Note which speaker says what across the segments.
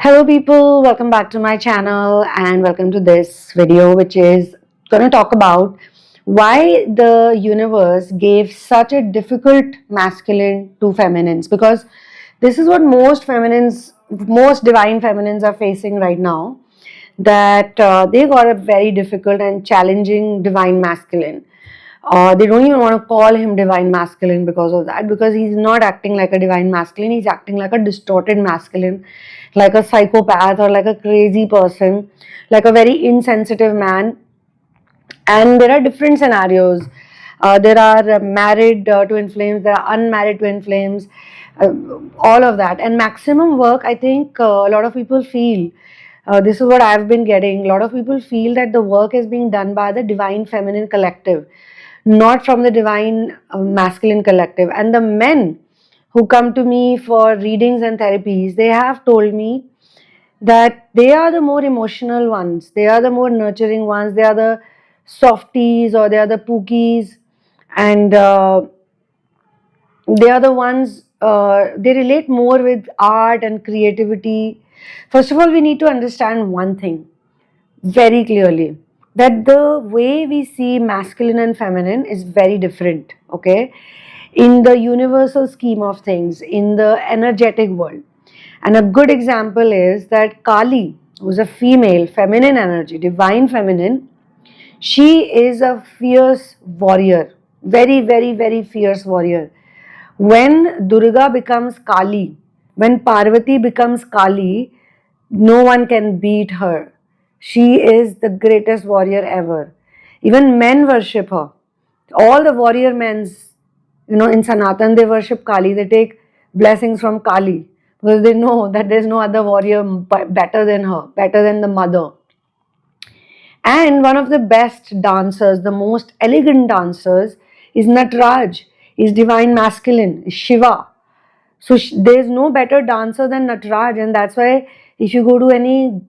Speaker 1: Hello people, welcome back to my channel and welcome to this video, which is going to talk about why the universe gave such a difficult masculine to feminines, because this is what most divine feminines are facing right now, that they got a very difficult and challenging divine masculine. They don't even want to call him divine masculine because of that, because he's not acting like a divine masculine, he's acting like a distorted masculine, like a psychopath or like a crazy person, like a very insensitive man. And there are different scenarios. There are married twin flames, there are unmarried twin flames, all of that. And maximum work, I think a lot of people feel, this is what I've been getting, a lot of people feel that the work is being done by the divine feminine collective, not from the divine masculine collective. And the men who come to me for readings and therapies, they have told me that they are the more emotional ones, they are the more nurturing ones, they are the softies or they are the pookies, and they are the ones, they relate more with art and creativity. First of all, we need to understand one thing very clearly, that the way we see masculine and feminine is very different, okay, in the universal scheme of things, in the energetic world. And a good example is that Kali, who's a female, feminine energy, divine feminine, she is a fierce warrior, very, very, very fierce warrior. When Durga becomes Kali, when Parvati becomes Kali, no one can beat her. She is the greatest warrior ever. Even men worship her. All the warrior men's, in Sanatan, they worship Kali. They take blessings from Kali because they know that there's no other warrior better than her, better than the mother. And one of the best dancers, the most elegant dancers, is Nataraj, is divine masculine, is Shiva. So there's no better dancer than Nataraj, and that's why if you go to any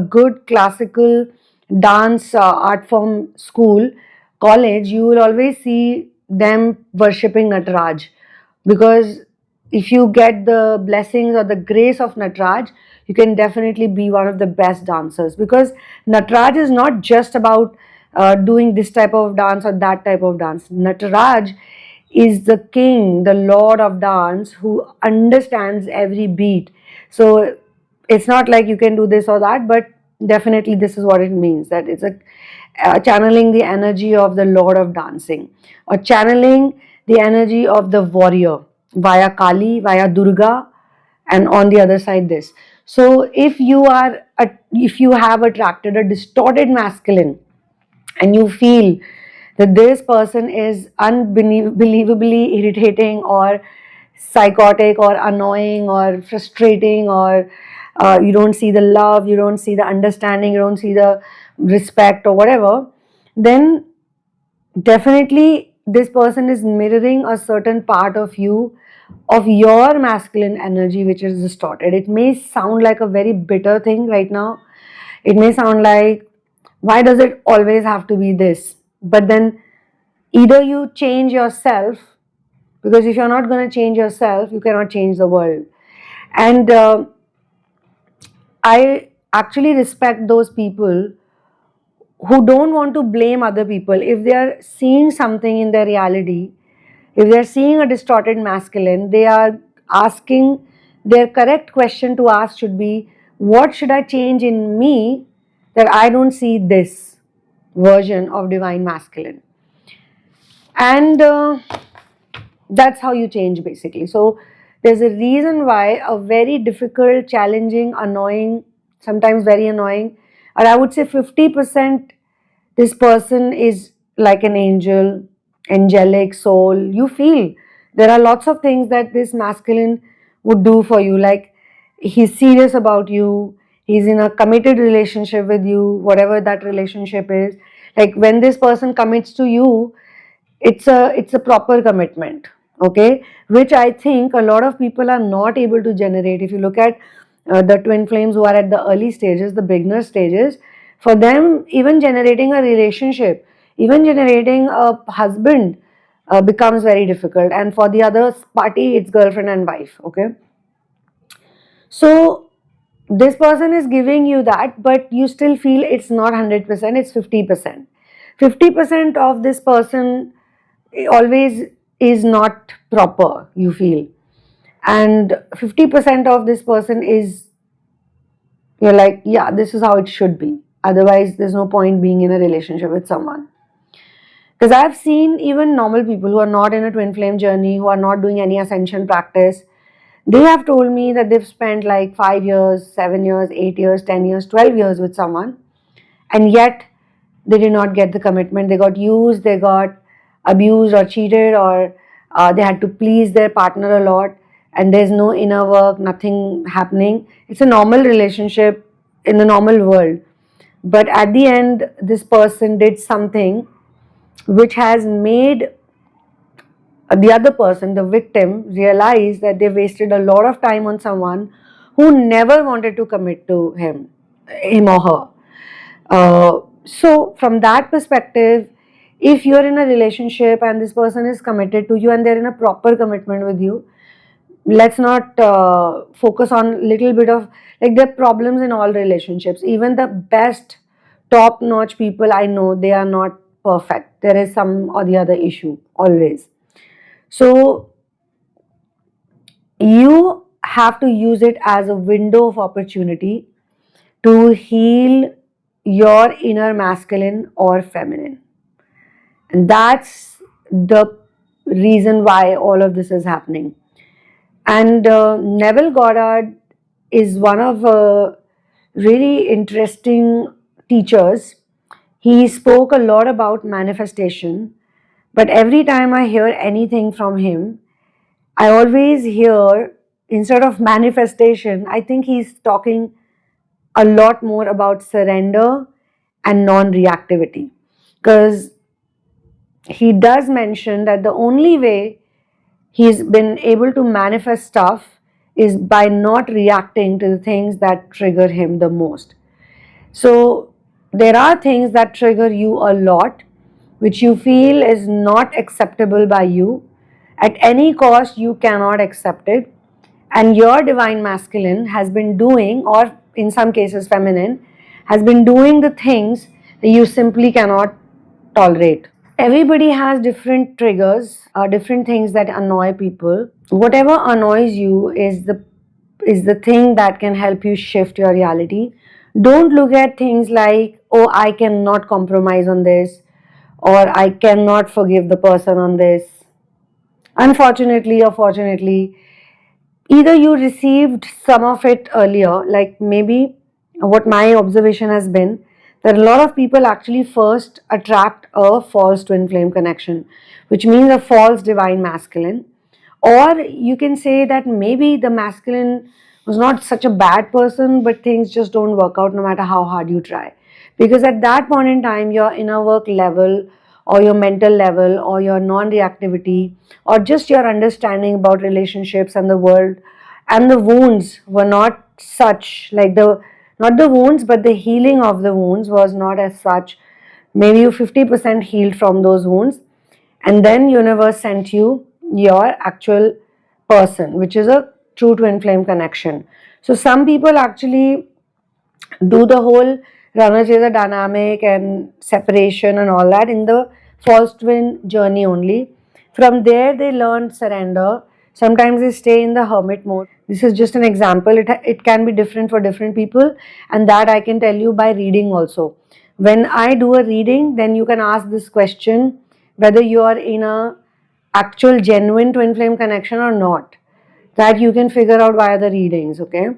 Speaker 1: good classical dance art form school, college, you will always see them worshipping Nataraj, because if you get the blessings or the grace of Nataraj, you can definitely be one of the best dancers, because Nataraj is not just about doing this type of dance or that type of dance. Nataraj is the king, the lord of dance, who understands every beat. So it's not like you can do this or that, but definitely this is what it means, that it's a channeling the energy of the lord of dancing, or channeling the energy of the warrior via Kali, via Durga, and on the other side this. So if you have attracted a distorted masculine and you feel that this person is unbelievably irritating or psychotic or annoying or frustrating, or you don't see the love, you don't see the understanding, you don't see the respect or whatever, then definitely this person is mirroring a certain part of you, of your masculine energy, which is distorted. It may sound like a very bitter thing right now. It may sound like, why does it always have to be this? But then either you change yourself, because if you're not going to change yourself, you cannot change the world. And I actually respect those people who don't want to blame other people. If they are seeing something in their reality, if they are seeing a distorted masculine, they are asking, their correct question to ask should be, what should I change in me that I don't see this version of divine masculine? And that's how you change, basically. So there's a reason why a very difficult, challenging, annoying, sometimes very annoying, or I would say 50%, this person is like an angel, angelic soul. You feel there are lots of things that this masculine would do for you, like he's serious about you, he's in a committed relationship with you, whatever that relationship is. Like when this person commits to you, it's a proper commitment, okay, which I think a lot of people are not able to generate. If you look at the twin flames who are at the early stages, the beginner stages, for them even generating a relationship, even generating a husband becomes very difficult, and for the other party it's girlfriend and wife, okay. So this person is giving you that, but you still feel it's not 100%, it's 50%. 50% of this person always is not proper, you feel. And 50% of this person is, you're like, yeah, this is how it should be. Otherwise, there's no point being in a relationship with someone. Because I've seen even normal people who are not in a twin flame journey, who are not doing any ascension practice, they have told me that they've spent like 5 years, 7 years, 8 years, 10 years, 12 years with someone, and yet they did not get the commitment. They got used, they got abused or cheated, or they had to please their partner a lot, and there's no inner work, nothing happening. It's a normal relationship in the normal world. But at the end, this person did something which has made the other person, the victim, realize that they wasted a lot of time on someone who never wanted to commit to him or her. So from that perspective, if you're in a relationship and this person is committed to you and they're in a proper commitment with you, let's not focus on little bit of, like, there are problems in all relationships. Even the best top notch people I know, they are not perfect. There is some or the other issue always. So you have to use it as a window of opportunity to heal your inner masculine or feminine. And that's the reason why all of this is happening. And Neville Goddard is one of really interesting teachers. He spoke a lot about manifestation, but every time I hear anything from him, I always hear, instead of manifestation, I think he's talking a lot more about surrender and non-reactivity. Because he does mention that the only way he's been able to manifest stuff is by not reacting to the things that trigger him the most. So there are things that trigger you a lot, which you feel is not acceptable by you. At any cost, you cannot accept it. And your divine masculine has been doing, or in some cases feminine, has been doing the things that you simply cannot tolerate. Everybody has different triggers, different things that annoy people. Whatever annoys you is the thing that can help you shift your reality. Don't look at things like, oh, I cannot compromise on this, or I cannot forgive the person on this. Unfortunately or fortunately, either you received some of it earlier, like maybe what my observation has been, that a lot of people actually first attract a false twin flame connection, which means a false divine masculine. Or you can say that maybe the masculine was not such a bad person, but things just don't work out no matter how hard you try. Because at that point in time, your inner work level, or your mental level, or your non-reactivity, or just your understanding about relationships and the world and the wounds were not such, like the, not the wounds, but the healing of the wounds was not as such. Maybe you 50% healed from those wounds, and then universe sent you your actual person, which is a true twin flame connection. So some people actually do the whole runner chaser dynamic and separation and all that in the false twin journey only. From there they learn surrender. Sometimes they stay in the hermit mode. This is just an example. It can be different for different people, and that I can tell you by reading also. When I do a reading, then you can ask this question whether you are in a actual genuine twin flame connection or not. That you can figure out via the readings, okay?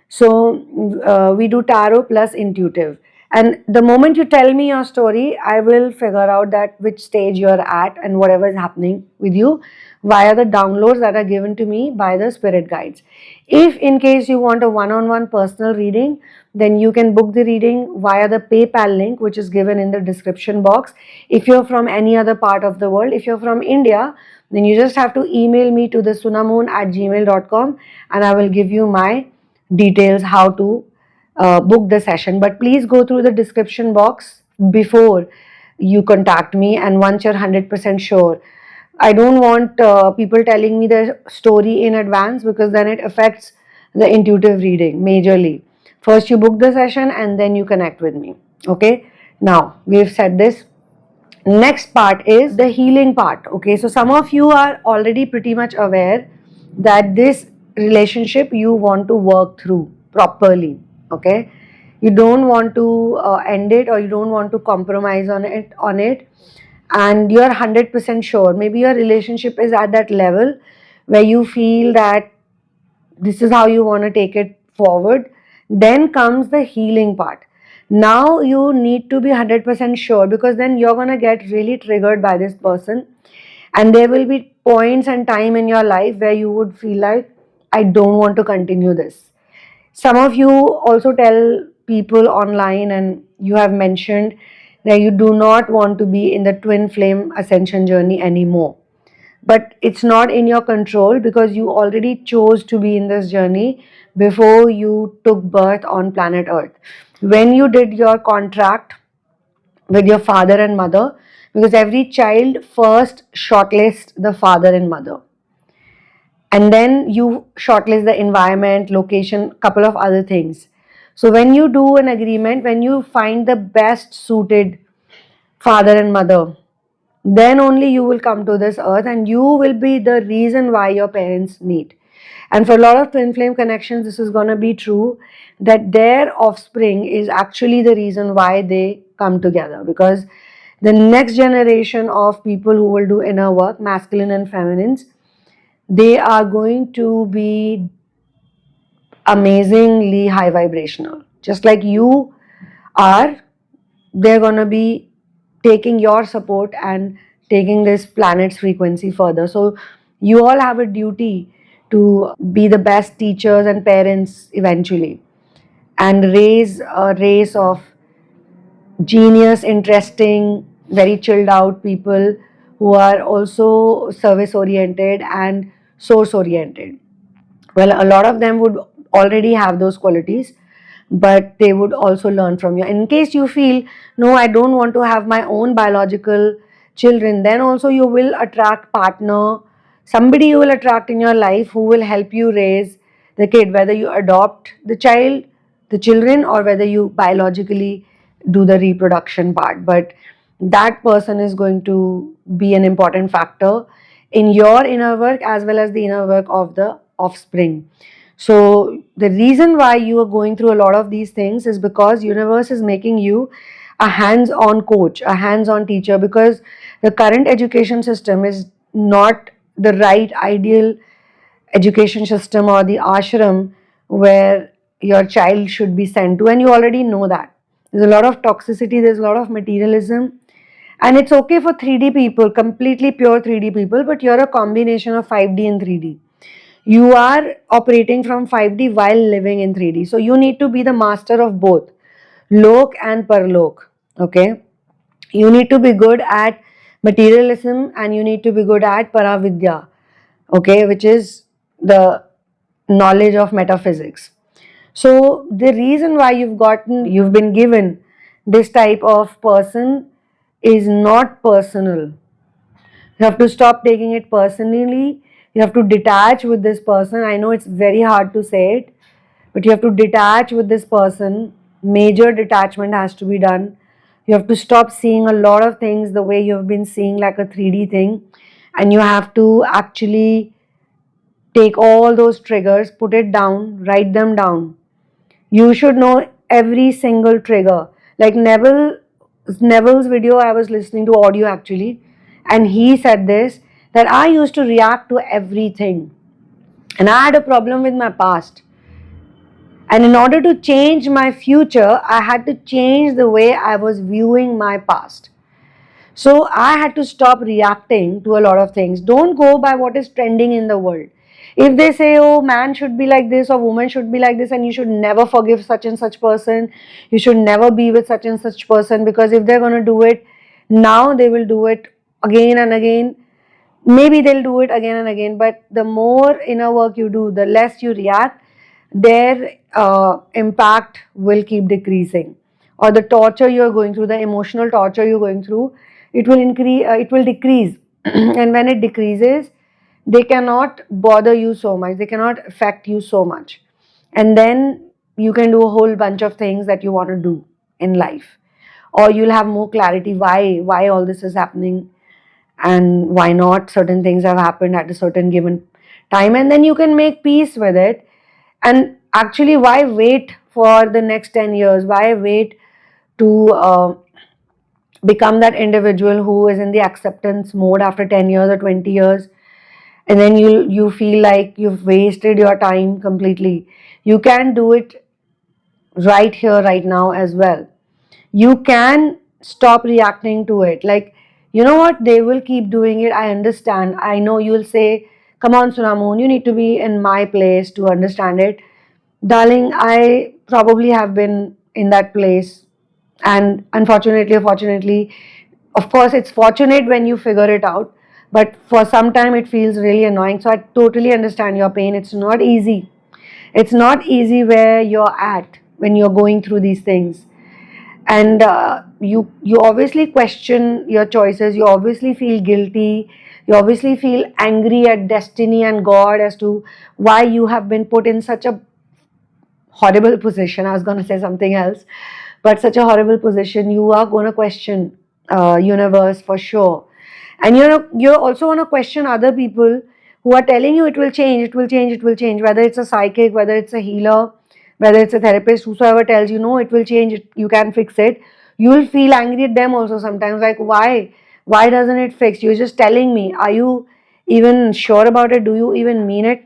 Speaker 1: So we do tarot plus intuitive. And the moment you tell me your story, I will figure out that which stage you're at and whatever is happening with you via the downloads that are given to me by the spirit guides. If in case you want a one-on-one personal reading, then you can book the reading via the PayPal link, which is given in the description box. If you're from any other part of the world, if you're from India, then you just have to email me to the sunamoon@gmail.com, and I will give you my details how to book the session. But please go through the description box before you contact me, and once you're 100% sure. I don't want people telling me the story in advance, because then it affects the intuitive reading majorly. First you book the session and then you connect with me. Okay, now we've said this. Next part is the healing part. Okay, so some of you are already pretty much aware that this relationship you want to work through properly. Okay, you don't want to end it, or you don't want to compromise on it, and you're 100% sure. Maybe your relationship is at that level where you feel that this is how you want to take it forward. Then comes the healing part. Now you need to be 100% sure, because then you're going to get really triggered by this person, and there will be points and time in your life where you would feel like, I don't want to continue this. Some of you also tell people online, and you have mentioned that you do not want to be in the twin flame ascension journey anymore. But it's not in your control, because you already chose to be in this journey before you took birth on planet Earth. When you did your contract with your father and mother, because every child first shortlists the father and mother, and then you shortlist the environment, location, couple of other things. So when you do an agreement, when you find the best suited father and mother, then only you will come to this earth, and you will be the reason why your parents meet. And for a lot of twin flame connections, this is going to be true, that their offspring is actually the reason why they come together, because the next generation of people who will do inner work, masculine and feminines, they are going to be amazingly high vibrational. Just like you are, they're going to be taking your support and taking this planet's frequency further. So you all have a duty to be the best teachers and parents eventually, and raise a race of genius, interesting, very chilled out people who are also service oriented and source oriented. Well, a lot of them would already have those qualities, but they would also learn from you. In case you feel, no, I don't want to have my own biological children, then also you will attract partner, somebody you will attract in your life who will help you raise the kid, whether you adopt the children, or whether you biologically do the reproduction part. But that person is going to be an important factor in your inner work as well as the inner work of the offspring. So the reason why you are going through a lot of these things is because universe is making you a hands-on coach, a hands-on teacher, because the current education system is not the right ideal education system, or the ashram where your child should be sent to, and you already know that. There's a lot of toxicity, there's a lot of materialism, and it's okay for 3D people, completely pure 3D people, but you're a combination of 5D and 3D. You are operating from 5D while living in 3D. So you need to be the master of both Lok and Parlok. Okay. You need to be good at materialism, and you need to be good at Paravidya. Okay, which is the knowledge of metaphysics. So the reason why you've been given this type of person is not personal. You have to stop taking it personally. You have to detach with this person. I know it's very hard to say it, but you have to detach with this person. Major detachment has to be done. You have to stop seeing a lot of things the way you've been seeing, like a 3D thing, and you have to actually take all those triggers, put it down, write them down. You should know every single trigger. Like Neville's video, I was listening to audio actually, and he said this, that I used to react to everything, and I had a problem with my past. And in order to change my future, I had to change the way I was viewing my past. So I had to stop reacting to a lot of things. Don't go by what is trending in the world. If they say, oh, man should be like this or woman should be like this, and you should never forgive such and such person, you should never be with such and such person, because if they're going to do it now, they will do it again and again. Maybe they'll do it again and again, but the more inner work you do, the less you react, their impact will keep decreasing. Or the torture you're going through, the emotional torture you're going through, it will increase, it will decrease. And when it decreases, they cannot bother you so much, they cannot affect you so much. And then you can do a whole bunch of things that you want to do in life, or you'll have more clarity why all this is happening, and why not certain things have happened at a certain given time, and then you can make peace with it. And actually, why wait for the next 10 years? Why wait to become that individual who is in the acceptance mode after 10 years or 20 years, and then you feel like you've wasted your time completely? You can do it right here, right now as well. You can stop reacting to it. Like, you know what, they will keep doing it, I understand. I know you'll say, come on Sunamoon, you need to be in my place to understand it. Darling, I probably have been in that place, and unfortunately or fortunately, of course it's fortunate when you figure it out, but for some time it feels really annoying. So I totally understand your pain. It's not easy. It's not easy where you're at when you're going through these things. And you obviously question your choices. You obviously feel guilty. You obviously feel angry at destiny and God as to why you have been put in such a horrible position. I was going to say something else, but such a horrible position. You are going to question universe for sure. And you're also going to question other people who are telling you it will change, it will change, it will change. Whether it's a psychic, whether it's a healer, whether it's a therapist, whosoever tells you no, it will change, you can fix it. You'll feel angry at them also sometimes, like, why doesn't it fix? You're just telling me. Are you even sure about it? Do you even mean it?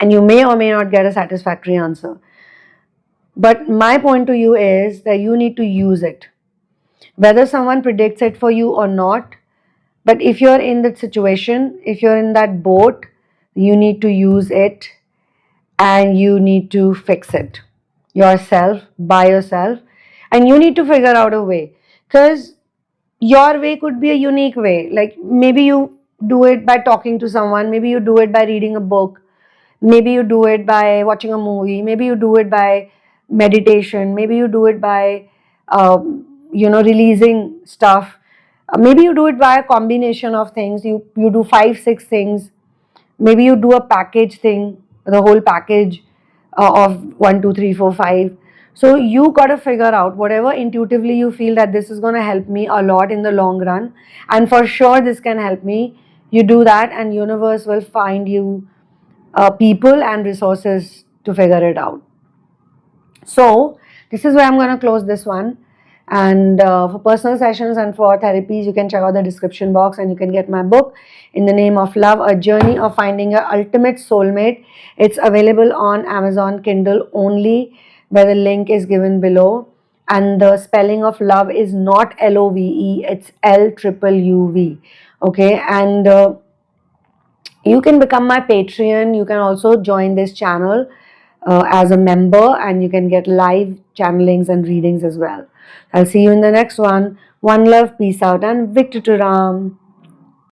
Speaker 1: And you may or may not get a satisfactory answer. But my point to you is that you need to use it. Whether someone predicts it for you or not, but if you're in that situation, if you're in that boat, you need to use it, and you need to fix it yourself, by yourself, and you need to figure out a way, because your way could be a unique way. Like, maybe you do it by talking to someone, maybe you do it by reading a book, maybe you do it by watching a movie, maybe you do it by meditation, maybe you do it by releasing stuff. Maybe you do it by a combination of things. You do 5 6 things. Maybe you do a package thing, the whole package of 1 2 3 4 5. So you got to figure out whatever intuitively you feel that this is going to help me a lot in the long run, and for sure this can help me. You do that, and universe will find you people and resources to figure it out. So this is where I'm going to close this one. And for personal sessions and for therapies, you can check out the description box, and you can get my book, In the Name of Love, A Journey of Finding Your Ultimate Soulmate. It's available on Amazon Kindle only, where the link is given below. And the spelling of love is not LOVE, it's LUUV. Okay, and you can become my Patreon. You can also join this channel as a member, and you can get live channelings and readings as well. I'll see you in the next one. One love, peace out, and Victor to Ram.